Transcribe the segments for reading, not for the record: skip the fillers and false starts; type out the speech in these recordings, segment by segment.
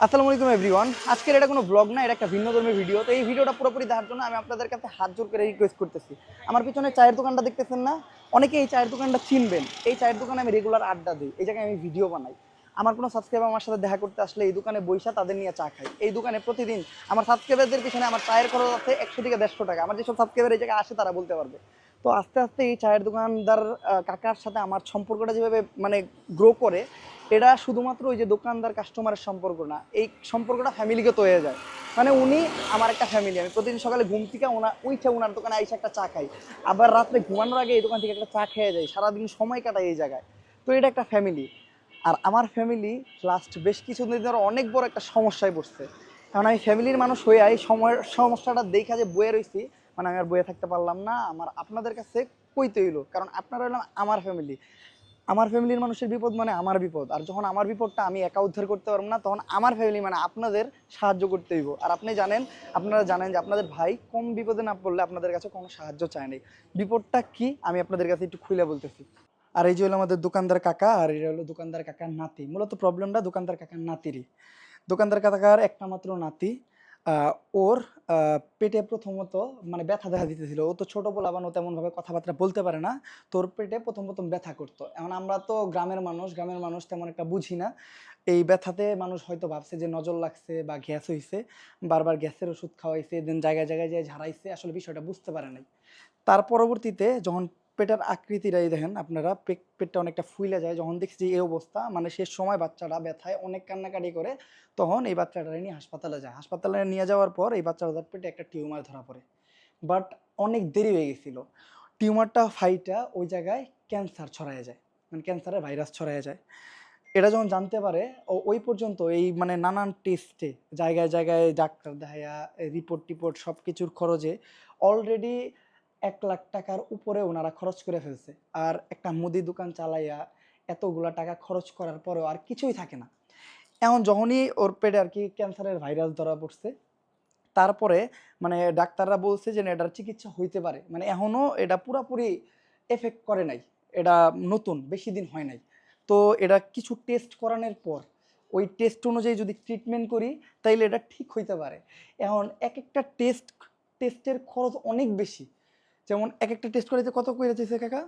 আসসালামু আলাইকুম এভরিওয়ান। আজকের এটা কোনো ব্লগ না, এটা একটা ভিন্ন ধর্মের ভিডিও। তো এই ভিডিওটা পুরোপুরি দেখার জন্য আমি আপনাদের কাছে হাত জোর করে রিকোয়েস্ট করতেছি। আমার পিছনে চায়ের দোকানটা দেখতেছেন না? অনেকে এই চায়ের দোকানটা চিনবেন। এই চায়ের দোকানে আমি রেগুলার আড্ডা দিই, এই জায়গায় আমি ভিডিও বানাই। আমার কোনো সাবস্ক্রাইবার আমার সাথে দেখা করতে আসলে এই দোকানে বইসা তাদের নিয়ে চা খাই। এই দোকানে প্রতিদিন আমার সাবস্ক্রাইবারদের পিছনে আমার চায়ের খরচ আছে 100 থেকে 150 টাকা। আমার যেসব সাবস্ক্রাইবার এই জায়গায় আসে তারা বলতে পারবে। তো আস্তে আস্তে এই চায়ের দোকানদার কাকার সাথে আমার সম্পর্কটা যেভাবে মানে গ্রো করে, এটা শুধুমাত্র ওই যে দোকানদার কাস্টমারের সম্পর্ক না, এই সম্পর্কটা ফ্যামিলিগত হয়ে যায়। মানে উনি আমার একটা ফ্যামিলি। আমি প্রতিদিন সকালে ঘুম থেকে ওনার দোকানে আইসা একটা চা খাই, আবার রাত্রে ঘুমানোর আগে এই দোকান থেকে একটা চা খেয়ে যাই, সারাদিন সময় কাটাই এই জায়গায়। তো এটা একটা ফ্যামিলি। আর আমার ফ্যামিলি লাস্ট বেশ কিছুদিন ধরে অনেক বড় একটা সমস্যায় পড়ছে। কারণ আমি ফ্যামিলির মানুষ হয়ে এই সময়ের সমস্যাটা দেখা যে বয়ে রয়েছি, মানে আমি আর বয়ে থাকতে পারলাম না। আমার আপনাদের কাছে কইতে হইলো, কারণ আপনারা হলাম আমার ফ্যামিলি। আমার ফ্যামিলির মানুষের বিপদ মানে আমার বিপদ, আর যখন আমার বিপদটা আমি একা উদ্ধার করতে পারবো না, তখন আমার ফ্যামিলি মানে আপনাদের সাহায্য করতে হইব। আর আপনারা জানেন যে আপনাদের ভাই কম বিপদে না পড়লে আপনাদের কাছে কোনো সাহায্য চায় নাই। বিপদটা কি আমি আপনাদের কাছে একটু খুলে বলতেছি। আর এই যে হলো আমাদের দোকানদার কাকা, আর এটা হলো দোকানদার কাকার নাতি। মূলত প্রবলেমটা দোকানদার কাকার নাতিরই। দোকানদার কাকার একটা মাত্র নাতি। আহ, ওর পেটে প্রথমত মানে ব্যথা দেখা দিতেছিল। ও তো ছোট পোলাপান, ও তেমন ভাবে কথাবার্তা বলতে পারে না। তোর পেটে প্রথম প্রথম ব্যথা করতো। এখন আমরা তো গ্রামের মানুষ তেমন একটা বুঝি না। এই ব্যথাতে মানুষ হয়তো ভাবছে যে নজর লাগছে বা গ্যাস হইছে, বারবার গ্যাসের ওষুধ খাওয়াইছে, দেন জায়গায় জায়গায় যায় ঝাড়াইছে, আসলে বিষয়টা বুঝতে পারে নাই। তার পরবর্তীতে যখন পেটের আকৃতিটাই দেখেন আপনারা, পেটটা অনেকটা ফুইলা যায়, যখন দেখছি যে এই অবস্থা, মানে শেষ সময় বাচ্চাটা ব্যথায় অনেক কান্নাকাটি করে, তখন এই বাচ্চাটা নিয়ে হাসপাতালে যায়। হাসপাতালে নিয়ে যাওয়ার পর এই বাচ্চাটার পেটে একটা টিউমার ধরা পড়ে। বাট অনেক দেরি হয়ে গেছিল। টিউমারটা ফাইটা ওই জায়গায় ক্যান্সার ছড়ায় যায়, মানে ক্যান্সারের ভাইরাস ছড়ায় যায়। এটা যখন জানতে পারে, ওই পর্যন্ত এই মানে নানান টেস্টে জায়গায় জায়গায় ডাক্তার দেখায়া রিপোর্ট টিপোর্ট সব কিছুর খরচে অলরেডি 1 লাখ টাকার উপরে ওনারা খরচ করে ফেলছে। আর একটা মুদি দোকান চালাইয়া এতগুলা টাকা খরচ করার পরেও আর কিছুই থাকে না। এখন যখনই ওর পেটে আর কি ক্যান্সারের ভাইরাস ধরা পড়ছে, তারপরে মানে ডাক্তাররা বলছে যে না, এটার চিকিৎসা হইতে পারে, মানে এখনো এটা পুরাপুরি এফেক্ট করে নাই। এটা নতুন, বেশি দিন হয় নাই। তো এটা কিছু টেস্ট করানোর পর, ওই টেস্ট অনুযায়ী যদি ট্রিটমেন্ট করি, তাইলে এটা ঠিক হইতে পারে। এখন এক একটা টেস্টের খরচ অনেক বেশি। যেমন এক একটা টেস্ট করাইতে কত করে দিতেছে কাকা?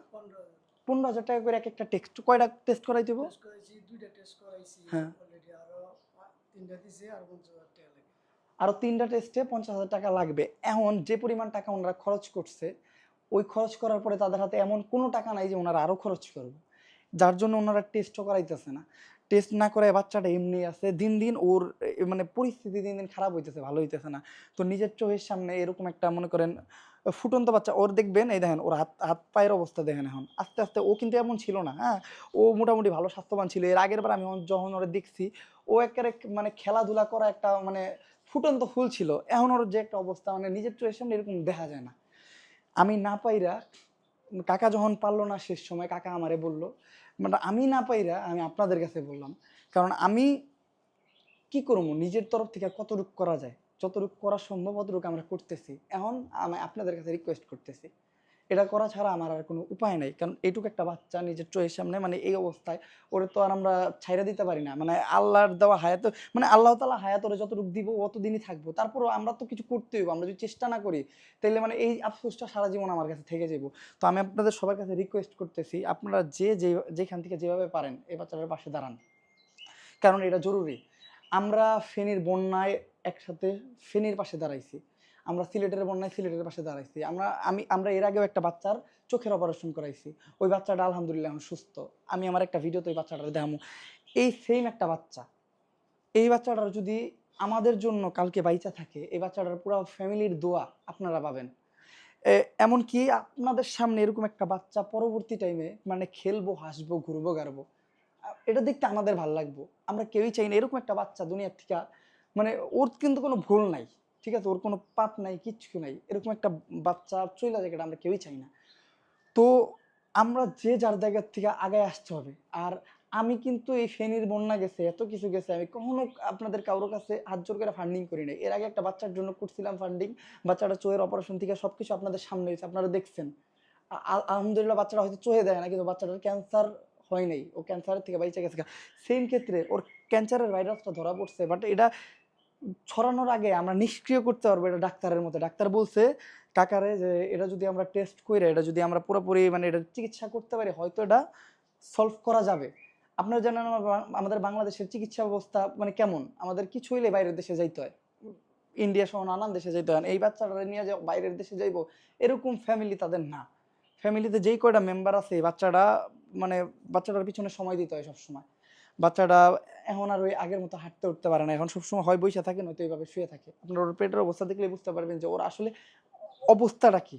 15,000 টাকা করে এক একটা টেস্ট। কয়টা টেস্ট করাইতে হবে? টেস্ট করাইছি, 2টা টেস্ট করাইছি হ্যাঁ, অলরেডি, আরো 3টা দিছে, আর 50,000 টাকা লাগে। আরো 3টা টেস্টে 50,000 টাকা লাগবে। এখন যে পরিমাণ টাকা ওনারা খরচ করছে, ওই খরচ করার পরে তাদের হাতে এমন কোনো টাকা নাই যে ওনারা আরো খরচ করবে। যার জন্য ওনারা টেস্টও করাইতেছে না। টেস্ট না করে বাচ্চাটা এমনি আছে, দিন দিন ওর মানে পরিস্থিতি দিন দিন খারাপ হইতেছে, ভালো হইতেছে না। তো নিজের চোখের সামনে এরকম একটা মনে করেন ফুটন্ত বাচ্চা, ওর দেখবেন এই দেখেন ওর হাত হাত পায়ের অবস্থা দেখেন। এখন আস্তে আস্তে ও কিন্তু এমন ছিল না, হ্যাঁ। ও মোটামুটি ভালো স্বাস্থ্যবান ছিল। এর আগের বার আমি যখন ওরা দেখছি, ও একেবারে মানে খেলাধুলা করা একটা মানে ফুটন্ত ফুল ছিল। এখন ওর যে একটা অবস্থা, মানে নিজের চোখের সামনে এরকম দেখা যায় না। আমি না পাইরা, কাকা যখন পারলো না শেষ সময়, কাকা আমারে বললো, মানে আমি না পাইরা আমি আপনাদের কাছে বললাম। কারণ আমি কি করবো, নিজের তরফ থেকে কতটুকু করা যায়, যতটুকু করা সম্ভব অতটুকু আমরা করতেছি। এখন আমি আপনাদের কাছে রিকোয়েস্ট করতেছি, এটা করা ছাড়া আমার আর কোনো উপায় নাই। কারণ এইটুকু একটা বাচ্চা নিজের চোখের সামনে মানে এই অবস্থায়, ওরে তো আর আমরা ছাইড়া দিতে পারি না। মানে আল্লাহর দেওয়া হায়াত, মানে আল্লাহ তাআলা হায়াত ওরে যতটুকু দিব অতদিনই থাকবো। তারপরও আমরা তো কিছু করতে হইব। আমরা যদি চেষ্টা না করি, তাহলে মানে এই আফসোসটা সারা জীবন আমার কাছে থেকে যাবো। তো আমি আপনাদের সবার কাছে রিকোয়েস্ট করতেছি, আপনারা যেখান থেকে যেভাবে পারেন এই বাচ্চাটার পাশে দাঁড়ান, কারণ এটা জরুরি। আমরা ফেনীর বন্যায় একসাথে ফেনীর পাশে দাঁড়াইছি, আমরা সিলেটের বন্যায় সিলেটের পাশে দাঁড়াইছি, আমরা এর আগেও একটা বাচ্চার চোখের অপারেশন করাইছি। ওই বাচ্চাটা আলহামদুলিল্লাহ এখন সুস্থ। আমি আমার একটা ভিডিওতে ওই বাচ্চাটার দেখামু। এই সেম একটা বাচ্চা, এই বাচ্চাটার যদি আমাদের জন্য কালকে বাইচা থাকে, এই বাচ্চাটার পুরো ফ্যামিলির দোয়া আপনারা পাবেন। এমনকি আপনাদের সামনে এরকম একটা বাচ্চা পরবর্তী টাইমে মানে খেলবো, হাসবো, ঘুরবো, গাড়বো, এটা দেখতে আমাদের ভালো লাগবো। আমরা কেউই চাই না এরকম একটা বাচ্চা দুনিয়ার থেকে, মানে ওর কিন্তু কোনো ভুল নাই, ঠিক আছে, ওর কোনো পাপ নাই, কিচ্ছু নাই, এরকম একটা বাচ্চা চলে যায়, এটা আমরা কেউই চাই না। তো আমরা যে যার জায়গার থেকে আগায় আসতে হবে। আর আমি কিন্তু এই ফেনীর বন্যা গেছে, এত কিছু গেছে, আমি কখনো আপনাদের কারোর কাছে হাত জোর করে ফান্ডিং করি নাই। এর আগে একটা বাচ্চার জন্য করছিলাম ফান্ডিং, বাচ্চাটা চোখের অপারেশন থেকে সবকিছু আপনাদের সামনে হয়েছে, আপনারা দেখছেন। আলহামদুলিল্লাহ বাচ্চাটা হয়তো চোখে দেয় না, কিন্তু বাচ্চাটার ক্যান্সার হয় নাই, ও ক্যান্সারের থেকে বাইচে গেছে। সেম ক্ষেত্রে ওর ক্যান্সারের ভাইরাসটা ধরা পড়ছে, বাট এটা ছড়ানোর আগে আমরা নিষ্ক্রিয় করতে পারবো এটা ডাক্তারের মতো। ডাক্তার বলছে কাকারে যে এটা যদি আমরা টেস্ট করে, এটা যদি আমরা পুরোপুরি মানে এটা চিকিৎসা করতে পারি, হয়তো এটা সলভ করা যাবে। আপনারা জানেন আমাদের বাংলাদেশের চিকিৎসা ব্যবস্থা মানে কেমন, আমাদের কিছু হইলে বাইরের দেশে যাইতে হয়, ইন্ডিয়া সহ নানান দেশে যাইতে হয়। এই বাচ্চাটা নিয়ে যে বাইরের দেশে যাইবো এরকম ফ্যামিলি তাদের না। ফ্যামিলিতে যেই কয়টা মেম্বার আছে এই বাচ্চাটা মানে বাচ্চাটার পিছনে সময় দিতে হয় সবসময়। বাচ্চাটা এখন আর ওই আগের মতো হাঁটতে উঠতে পারে না, এখন সবসময় হয় বসে থাকে নয়তো এইভাবে শুয়ে থাকে। আপনার ওর পেটের অবস্থা দেখলে বুঝতে পারবেন যে ওর আসলে অবস্থাটা কি।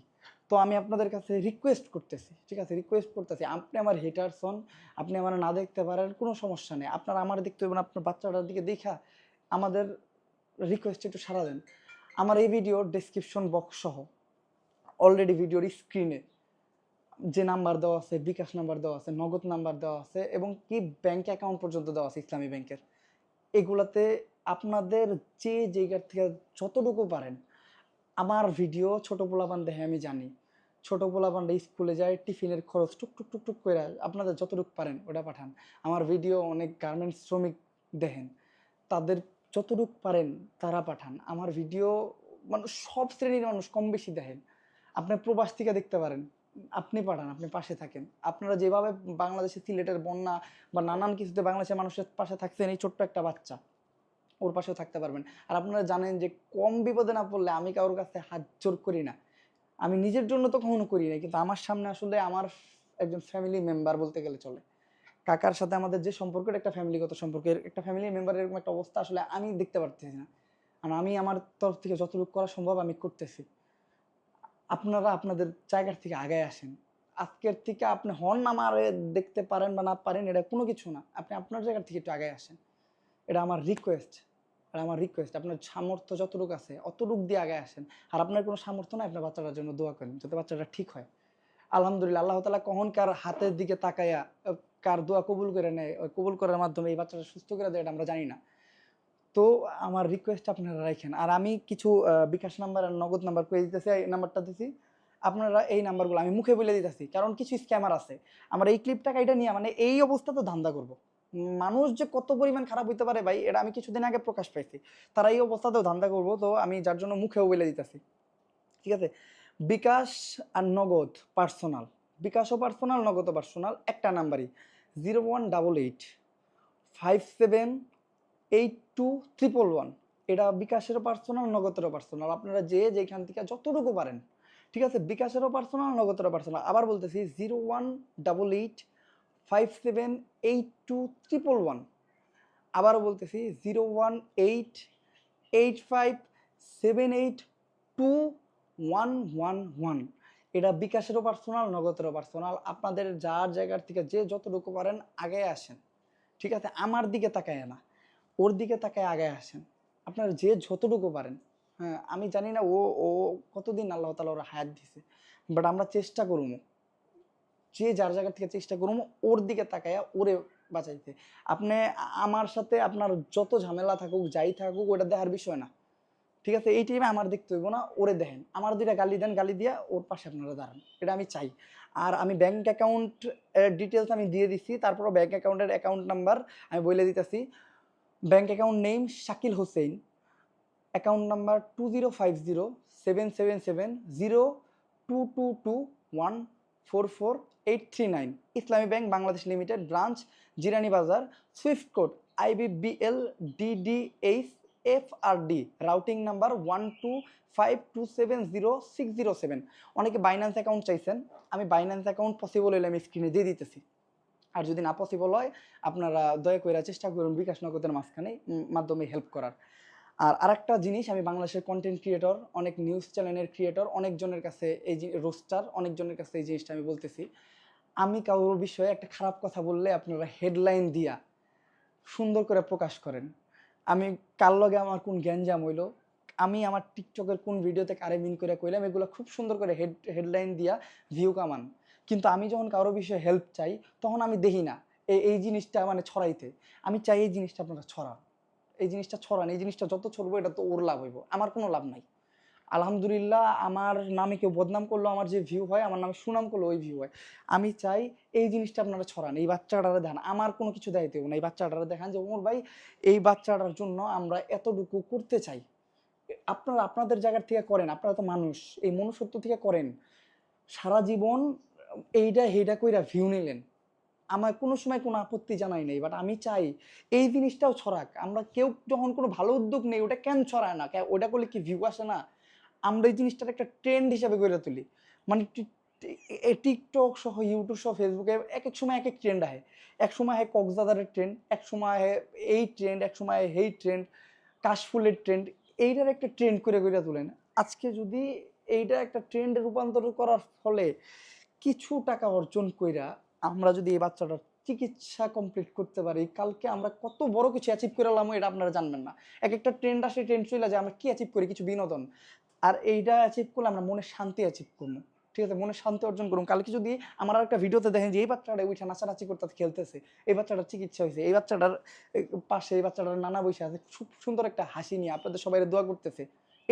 তো আমি আপনাদের কাছে রিকোয়েস্ট করতেছি, ঠিক আছে, রিকোয়েস্ট করতেছি, আপনি আমার হেটার্স হন, আপনি আমার না দেখতে পারেন কোনো সমস্যা নেই, আপনার আমার দেখতে হবে না, আপনার বাচ্চাটার দিকে দেখা আমাদের রিকোয়েস্ট একটু সাড়া দেন। আমার এই ভিডিওর ডেসক্রিপশন বক্স সহ অলরেডি ভিডিওর স্ক্রিনে যে নাম্বার দেওয়া আছে, বিকাশ নাম্বার দেওয়া আছে, নগদ নাম্বার দেওয়া আছে, এবং কি ব্যাংক অ্যাকাউন্ট পর্যন্ত দেওয়া আছে ইসলামী ব্যাংকের। এগুলাতে আপনাদের যে জায়গার থেকে যতটুকু পারেন, আমার ভিডিও ছোট পোলাপান দেখে আমি জানি, ছোট পোলাপানরা স্কুলে যায়, টিফিনের খরচ টুক টুক টুক টুক করে আপনাদের যতটুকু পারেন ওটা পাঠান। আমার ভিডিও অনেক গার্মেন্টস শ্রমিক দেখেন, তাদের যতটুকু পারেন তারা পাঠান। আমার ভিডিও মানে সব শ্রেণীর মানুষ কম বেশি দেখেন। আপনি প্রবাস থেকে দেখতে পারেন, আপনি পাঠান, আপনি পাশে থাকেন। আপনারা যেভাবে বাংলাদেশে সিলেটের বন্যা বা নানান কিছুতে বাংলাদেশের মানুষের পাশে থাকছেন, এই ছোট্ট একটা বাচ্চা ওর পাশেও থাকতে পারবেন। আর আপনারা জানেন যে কম বিপদে না পড়লে আমি কারোর কাছে হাত জোর করি না, আমি নিজের জন্য তো কখনো করি না, কিন্তু আমার সামনে আসলে আমার একজন ফ্যামিলি মেম্বার বলতে গেলে চলে, কাকার সাথে আমাদের যে সম্পর্কটা একটা ফ্যামিলিগত সম্পর্ক, একটা ফ্যামিলি মেম্বারের এরকম একটা অবস্থা আসলে আমি দেখতে পারতেছি না। আর আমি আমার তরফ থেকে যতটুকু করা সম্ভব আমি করতেছি। আপনারা আপনাদের জায়গার থেকে আগায় আসেন। আজকের থেকে আপনি হন আমার দেখতে পারেন বা না পারেন এটা কোনো কিছু না, আপনি আপনার জায়গার থেকে একটু আগায় আসেন, এটা আমার রিকোয়েস্ট। আর আমার রিকোয়েস্ট আপনার সামর্থ্য যতটুকু আছে অতটুকু দিয়ে আগায় আসেন। আর আপনার কোনো সামর্থ্য নাই, আপনার বাচ্চাটার জন্য দোয়া করেন যাতে বাচ্চাটা ঠিক হয়। আলহামদুলিল্লাহ, আল্লাহ তাআলা কখন কার হাতের দিকে তাকায়া কার দোয়া কবুল করে নেয়, ওই কবুল করার মাধ্যমে এই বাচ্চাটা সুস্থ করে দেয় এটা আমরা জানি না। তো আমার রিকোয়েস্ট আপনারা রাখেন। আর আমি কিছু বিকাশ নাম্বার আর নগদ নাম্বার করে দিতেছি, এই নাম্বারটা দিছি, আপনারা এই নাম্বারগুলো আমি মুখে বলে দিতেছি, কারণ কিছু স্ক্যামার আছে। আমার এই ক্লিপটা কাইটা নিয়ে মানে এই অবস্থা তো ধান্দা করব, মানুষ যে কত পরিমাণ খারাপ হইতে পারে ভাই এটা আমি কিছুদিন আগে প্রকাশ পাইছি, তারা এই অবস্থাতেও ধান্দা করবো, তো আমি যার জন্য মুখেও বলে দিতেছি, ঠিক আছে। বিকাশ আর নগদ পার্সোনাল, বিকাশও পার্সোনাল নগদও পার্সোনাল, একটা নাম্বারই 0188578211, এটা বিকাশেরও পার্সোনাল নগদেরও পার্সোনাল। আপনারা যে যেখান থেকে যতটুকু পারেন, ঠিক আছে, বিকাশেরও পার্সোনাল নগদেরও পার্সোনাল। আবার বলতেছি 0188578211, আবারও বলতেছি 01885782111, এটা বিকাশেরও পার্সোনাল নগদেরও পার্সোনাল। আপনাদের যার জায়গার থেকে যে যতটুকু পারেন আগে আসেন, ঠিক আছে, আমার দিকে তাকায় না, ওর দিকে তাকায় আগে আসেন, আপনার যে যতটুকু পারেন। হ্যাঁ, আমি জানি না ও ও কতদিন আল্লাহ তাআলা ওর হায়াত দিছে, বাট আমরা চেষ্টা করবো, যে যার জায়গা থেকে চেষ্টা করবো ওর দিকে তাকায়া ওরে বাঁচাইতে। আপনি আমার সাথে আপনার যত ঝামেলা থাকুক যাই থাকুক ওটা দেখার বিষয় না, ঠিক আছে, এই টাইমে আমার দেখতে হইব না, ওরে দেখেন, আমার দুইটা গালি দেন, গালি দিয়া ওর পাশে আপনারা দাঁড়ান, এটা আমি চাই। আর আমি ব্যাংক অ্যাকাউন্ট ডিটেলস আমি দিয়ে দিছি, তারপরও ব্যাংক অ্যাকাউন্টের অ্যাকাউন্ট নাম্বার আমি বলে দিতেছি। Bank account name Shakil Hossain, account number 205007702221444839, Islami bank Bangladesh limited, branch Jirani Bazar, swift code IBBLDDHFRD, routing number 125270607। অনেকে বাইন্যান্স অ্যাকাউন্ট চাইছেন, আমি বাইন্যান্স অ্যাকাউন্ট পসিবল হলে আমি স্ক্রিনে দিয়ে দিতেছি। আর যদি না পসিবল হয় আপনারা দয়া করে চেষ্টা করুন বিকাশ নগদের মাধ্যমে হেল্প করার। আর আরেকটা জিনিস, আমি বাংলাদেশের কন্টেন্ট ক্রিয়েটর, অনেক নিউজ চ্যানেলের ক্রিয়েটর, অনেকজনের কাছে এই যে রোস্টার, অনেকজনের কাছে এই জিনিসটা আমি বলতেছি, আমি কারোর বিষয়ে একটা খারাপ কথা বললে আপনারা হেডলাইন দিয়া সুন্দর করে প্রকাশ করেন। আমি কার লগে আমার কোন গ্যাঞ্জাম হইলো, আমি আমার টিকটকের কোন ভিডিওতে কারে মিন করে কইলাম, এগুলো খুব সুন্দর করে হেডলাইন দিয়া ভিউ কামান। কিন্তু আমি যখন কারো বিষয়ে হেল্প চাই তখন আমি দেখি না এই জিনিসটা মানে ছড়াইতে। আমি চাই এই জিনিসটা আপনারা ছড়ান, এই জিনিসটা ছড়ান, এই জিনিসটা যত ছড়বো এটা তো ওর লাভ হইব, আমার কোনো লাভ নাই। আলহামদুলিল্লাহ আমার নামে কেউ বদনাম করলো আমার যে ভিউ হয়, আমার নামে সুনাম করলো ওই ভিউ হয়। আমি চাই এই জিনিসটা আপনারা ছড়ান, এই বাচ্চাটারে দেখান, আমার কোনো কিছু দায়িত্ব না, এই বাচ্চাটারে দেখান যে ওমর ভাই এই বাচ্চাটার জন্য আমরা এতটুকু করতে চাই। আপনারা আপনাদের জায়গার থেকে করেন, আপনারা তো মানুষ, এই মনুষ্যত্ব থেকে করেন। সারা জীবন এইটা হেইটা কইরা ভিউ নিলেন, আমার কোনো সময় কোনো আপত্তি জানাই নেই, বাট আমি চাই এই জিনিসটাও ছড়াক। আমরা কেউ যখন কোনো ভালো উদ্যোগ নেই ওটা কেন ছড়ায় না, ওটা করলে কি ভিউ আসে না? আমরা এই জিনিসটার একটা ট্রেন্ড হিসাবে গড়ে তুলি, মানে টিকটক সহ ইউটিউব সহ ফেসবুকে এক এক সময় এক এক ট্রেন্ড আহে। এক সময় হয় কক্সবাজারের ট্রেন্ড, এক সময় এই ট্রেন্ড, এক সময় হেই ট্রেন্ড, কাশফুলের ট্রেন্ড, এইটার একটা ট্রেন্ড করে গড়ে তুলেন। আজকে যদি এইটা একটা ট্রেন্ডে রূপান্তর করার ফলে কিছু টাকা অর্জন কইরা আমরা যদি এই বাচ্চাটার চিকিৎসা কমপ্লিট করতে পারি, কালকে আমরা কত বড় কিছু অ্যাচিভ করে এলাম এটা আপনারা জানবেন না। এক একটা ট্রেন্ড আসে, ট্রেন্ড চলে যায়, আমরা কি অ্যাচিভ করি? কিছু বিনোদন। আর এইটা অ্যাচিভ করলে আমরা মনে শান্তি অ্যাচিভ করবো, ঠিক আছে, মনে শান্তি অর্জন করুন। কালকে যদি আমার একটা ভিডিওতে দেখেন যে এই বাচ্চাটা ওইটা নাচানাচি করতে খেলতেছে, এই বাচ্চাটার চিকিৎসা হয়েছে, এই বাচ্চাটার পাশে এই বাচ্চাটার নানা বসে আছে খুব সুন্দর একটা হাসি নিয়ে আপনাদের সবাই দোয়া করতেছে,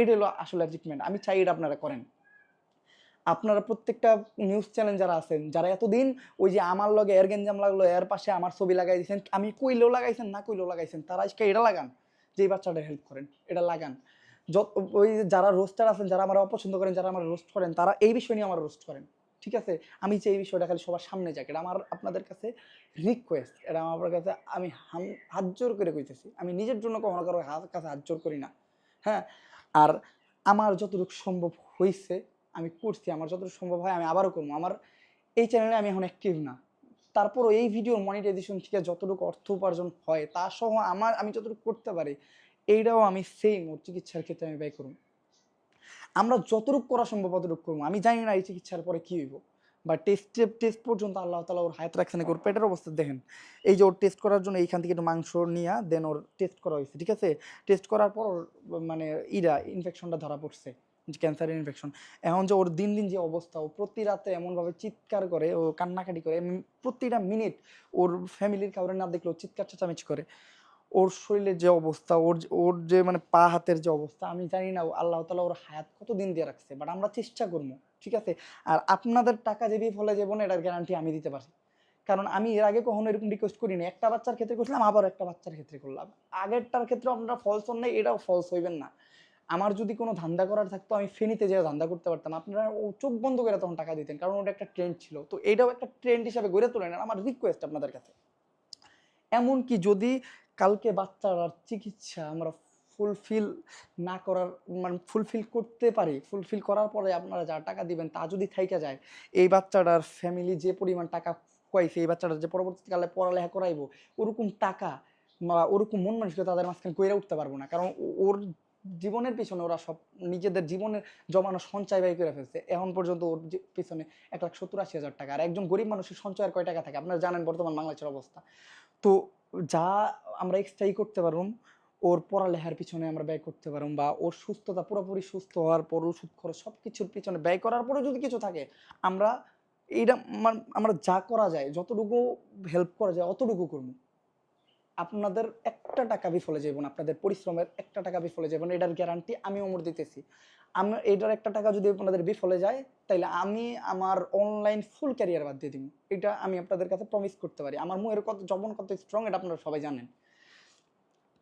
এটা হলো আসলে অ্যাচিভমেন্ট। আমি চাই এটা আপনারা করেন। আপনারা প্রত্যেকটা নিউজ চ্যানেল যারা আছেন, যারা এতদিন ওই যে আমার লগে এর গেঞ্জাম লাগলো, এর পাশে আমার ছবি লাগাই দিয়েছেন, আমি কইলেও লাগাইছেন না কইলেও লাগাইছেন, তারা আজকে এটা লাগান যে এই বাচ্চাটা হেল্প করেন, এটা লাগান। যত ওই যারা রোস্টার আছেন, যারা আমার অপছন্দ করেন, যারা আমার রোস্ট করেন, তারা এই বিষয় নিয়ে আমার রোস্ট করেন, ঠিক আছে। আমি চাই এই বিষয়টা খালি সবার সামনে যাক, এটা আমার আপনাদের কাছে রিকোয়েস্ট, এটা আমার কাছে আমি হাত জোর করে কইতেছি। আমি নিজের জন্য কখনো কারো কাছে হাত জোর করি না, হ্যাঁ। আর আমার যতটুকু সম্ভব হয়েছে আমি করছি, আমার যতটুকু সম্ভব হয় আমি আবারও করবো। আমার এই চ্যানেলে আমি এখন অ্যাক্টিভ না, তারপরও এই ভিডিওর মনিটাইজেশন থেকে যতটুকু অর্থ উপার্জন হয় তা সহ আমি যতটুকু করতে পারি এইটাও আমি সেম ওর চিকিৎসার ক্ষেত্রে আমি ব্যয় করব। আমরা যতটুকু করা সম্ভব ততটুকু করবো। আমি জানি না এই চিকিৎসার পরে কি হইব, বা টেস্ট পর্যন্ত আল্লাহ তালা ওর হায়াত রাখছে নাকি। ওর পেটের অবস্থা দেখেন, এই যে ওর টেস্ট করার জন্য এইখান থেকে একটু মাংস নিয়ে দেন ওর টেস্ট করা হয়েছে, ঠিক আছে। টেস্ট করার পর ওর মানে ইনফেকশনটা ধরা পড়ছে, ক্যান্সারের ইনফেকশন। এখন যে ওর দিন দিন যে অবস্থা, ও প্রতি রাতে এমনভাবে চিৎকার করে, ও কান্নাকাটি করে, প্রতিটা মিনিট ওর ফ্যামিলির কাউরে না দেখলে ও চিৎকার চেঁচামেচি করে। ওর শরীরের যে অবস্থা, ওর যে মানে পা হাতের যে অবস্থা, আমি জানি না আল্লাহ তালা ওর হায়াত কতদিন দিয়ে রাখছে, বাট আমরা চেষ্টা করবো, ঠিক আছে। আর আপনাদের টাকা যে ফলে যাবো না এটার গ্যারান্টি আমি দিতে পারি, কারণ আমি এর আগে কখনো এরকম রিকোয়েস্ট করিনি। একটা বাচ্চার ক্ষেত্রে করলাম, আবার একটা বাচ্চার ক্ষেত্রে করলাম, আগেরটার ক্ষেত্রে আপনারা ফলস হন নাই, এটাও ফলস হইবেন না। আমার যদি কোনো ধান্দা করার থাকতো আমি ফেনীতে যেয়ে ধান্দা করতে পারতাম, আপনারা ও চোখ বন্ধ করে তখন টাকা দিতেন, কারণ ওটা একটা ট্রেন্ড ছিল। তো এটাও একটা ট্রেন্ড হিসাবে গড়ে তোলেন, আমার রিকোয়েস্ট আপনাদের কাছে। এমনকি যদি কালকে বাচ্চার চিকিৎসা আমরা ফুলফিল না করার, মানে ফুলফিল করতে পারি, ফুলফিল করার পরে আপনারা যা টাকা দিবেন তা যদি থাইকা যায়, এই বাচ্চাটার ফ্যামিলি যে পরিমাণ টাকা খুয়াইছে, এই বাচ্চাটার যে পরবর্তীকালে পড়ালেখা করাইবো, ওরকম টাকা বা ওরকম মন মানসিকতা তাদের মাঝখানে কইরা উঠতে পারবো না, কারণ ওর জীবনের পিছনে ওরা সব নিজেদের জীবনের জমানো সঞ্চয় ব্যয় করে ফেলছে। এখন পর্যন্ত ওর পিছনে 1,70,80,000 টাকা। আর একজন গরিব মানুষের সঞ্চয় আর কয় টাকা থাকে আপনারা জানেন বর্তমান বাংলাদেশের অবস্থা। তো যা আমরা এক্সট্রাই করতে পারুম, ওর পড়ালেখার পিছনে আমরা ব্যয় করতে পারুম, বা ওর সুস্থতা পুরোপুরি সুস্থ হওয়ার পর ওষুধ খরচ সব কিছুর পিছনে ব্যয় করার পরে যদি কিছু থাকে, আমরা এইটা আমরা যা করা যায়, যতটুকু হেল্প করা যায় অতটুকু করবো। আপনাদের একটা টাকা বিফলে যাইব না, আপনাদের পরিশ্রমের একটা টাকা বিফলে যাইব না, এটার গ্যারান্টি আমি ওমর দিতেছি। আমি এইটার একটা টাকা যদি আপনাদের বিফলে যায়, তাইলে আমি আমার অনলাইন ফুল ক্যারিয়ার বাদ দিয়ে দিব, এটা আমি আপনাদের কাছে প্রমিস করতে পারি। আমার মুখের কত জবন কত স্ট্রং এটা আপনারা সবাই জানেন।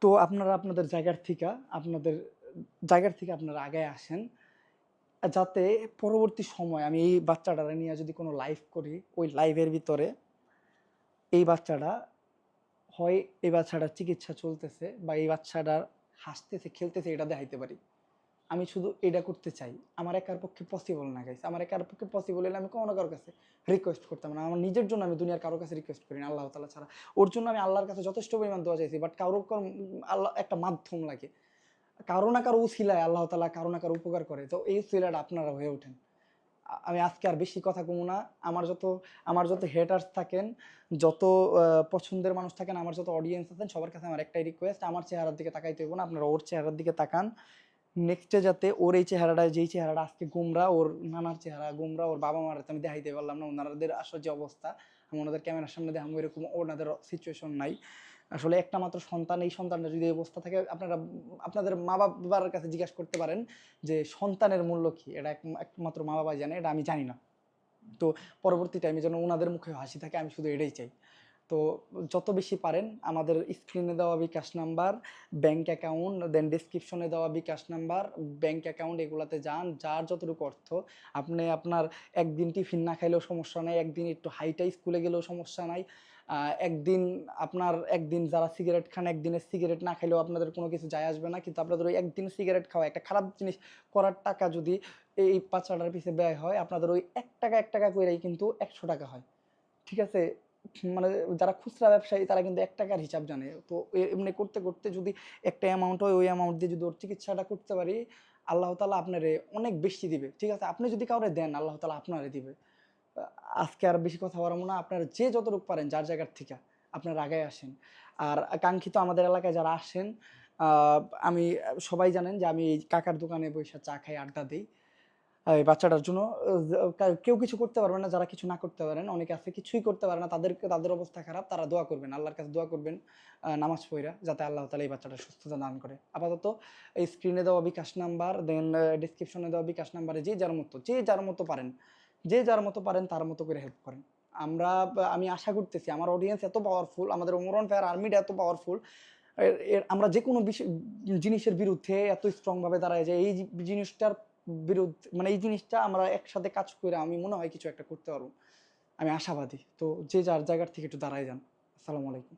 তো আপনারা আপনাদের জায়গার থেকে আপনারা আগায় আসেন, যাতে পরবর্তী সময় আমি এই বাচ্চাটারা নিয়ে যদি কোনো লাইভ করি, ওই লাইভের ভিতরে এই বাচ্চাটা হয়, এই বাচ্চাটার চিকিৎসা চলতেছে বা এই বাচ্চাটার হাসতেছে খেলতেছে এটা দেখাইতে পারি। আমি শুধু এটা করতে চাই। আমার একার পক্ষে পসিবল না গাইস, আমার একার পক্ষে পসিবল হলে আমি কোনো কারোর কাছে রিকোয়েস্ট করতাম না। আমার নিজের জন্য আমি দুনিয়ার কারোর কাছে রিকোয়েস্ট করি না, আল্লাহ তাআলা ছাড়া। ওর জন্য আমি আল্লাহর কাছে যথেষ্ট পরিমাণ দোয়া চাইছি, বাট আল্লাহ একটা মাধ্যম লাগে, কারো না কারো উসিলায় আল্লাহ তাআলা কারো না কারো উপকার করে। তো এই উসিলাটা আপনারা হয়ে ওঠেন। আমি আজকে আর বেশি কথা কমু না। আমার যত হেটার্স থাকেন, যত পছন্দের মানুষ থাকেন, আমার যত অডিয়েন্স আছেন, সবার কাছে আমার একটাই রিকোয়েস্ট, আমার চেহারার দিকে তাকাইতে হইব না, আপনারা ওর চেহারার দিকে তাকান। নেক্সটে যাতে ওর এই চেহারাটা, যেই চেহারাটা আজকে গোমরা, ওর নানার চেহারা গোমরা, ওর বাবা মার আমি দেখাইতে পারলাম না, ওনাদের আসল যে অবস্থা আমি ওনাদের ক্যামেরার সামনে দেখাবো এরকম ওনাদের সিচুয়েশন নাই। আসলে একটা মাত্র সন্তান, এই সন্তানটা যদি এই অবস্থা থাকে, আপনারা আপনাদের মা বাবার কাছে জিজ্ঞাসা করতে পারেন যে সন্তানের মূল্য কি, এটা একমাত্র মা বাবা জানে, এটা আমি জানি না। তো পরবর্তী টাইমে যেন ওনাদের মুখে হাসি থাকে, আমি শুধু এটাই চাই। তো যত বেশি পারেন আমাদের স্ক্রিনে দেওয়া বিকাশ নাম্বার, ব্যাংক অ্যাকাউন্ট, দেন ডিসক্রিপশনে দেওয়া বিকাশ নাম্বার, ব্যাংক অ্যাকাউন্ট, এগুলাতে যান। যার যতটুকু অর্থ, আপনি আপনার একদিন টিফিন না খাইলেও সমস্যা নাই, একদিন একটু হাইটাই স্কুলে গেলেও সমস্যা নাই, একদিন আপনার একদিন যারা সিগারেট খান, একদিনের সিগারেট না খাইলেও আপনাদের কোনো কিছু যায় আসবে না। কিন্তু আপনাদের ওই একদিন সিগারেট খাওয়া, একটা খারাপ জিনিস করার টাকা যদি এই বাচ্চাটার পিছিয়ে ব্যয় হয়, আপনাদের ওই 1 টাকা করেই কিন্তু 100 টাকা হয়। ঠিক আছে? মানে যারা খুচরা ব্যবসায়ী তারা কিন্তু 1 টাকার হিসাব জানে। তো এমনি করতে করতে যদি একটা অ্যামাউন্ট হয়, ওই অ্যামাউন্ট দিয়ে যদি ওর চিকিৎসাটা করতে পারি, আল্লাহ তাআলা আপনারে অনেক বেশি দিবে। ঠিক আছে? আপনি যদি কাউরে দেন, আল্লাহ তাআলা আপনারে দিবে। আজকে আর বেশি কথা বাড়াবো না। আপনারা যে যতটুকু পারেন যার জায়গার থেকে আপনারা আগায় আসেন। আর কাঙ্ক্ষিত আমাদের এলাকায় যারা আসেন, আমি সবাই জানেন যে আমি এই কাকার দোকানে বইসা চা খাই, আড্ডা দেই। এই বাচ্চাটার জন্য কেউ কিছু করতে পারবে না যারা কিছু না করতে পারেন। অনেকে আছে কিছুই করতে পারে না, তাদের অবস্থা খারাপ, তারা দোয়া করবেন, আল্লাহর কাছে দোয়া করবেন, নামাজ পইরা, যাতে আল্লাহ তাআলা এই বাচ্চাটার সুস্থতা দান করে। আপাতত এই স্ক্রিনে দেওয়া বিকাশ নাম্বার, দেন ডেসক্রিপশনে দেওয়া বিকাশ নাম্বারে যে যার মতো পারেন, তার মতো করে হেল্প করেন। আমি আশা করতেছি আমার অডিয়েন্স এত পাওয়ারফুল, আমাদের ওমরান ফায়ার আর্মিটা এত পাওয়ারফুল, আমরা যে কোনো জিনিসের বিরুদ্ধে এত স্ট্রং ভাবে দাঁড়ায় যায়, এই জিনিসটার বিরুদ্ধে, মানে এই জিনিসটা আমরা একসাথে কাজ করে আমি মনে হয় কিছু একটা করতে পারবো। আমি আশাবাদী। তো যে যার জায়গার থেকে একটু দাঁড়ায় যান। আসসালামু আলাইকুম।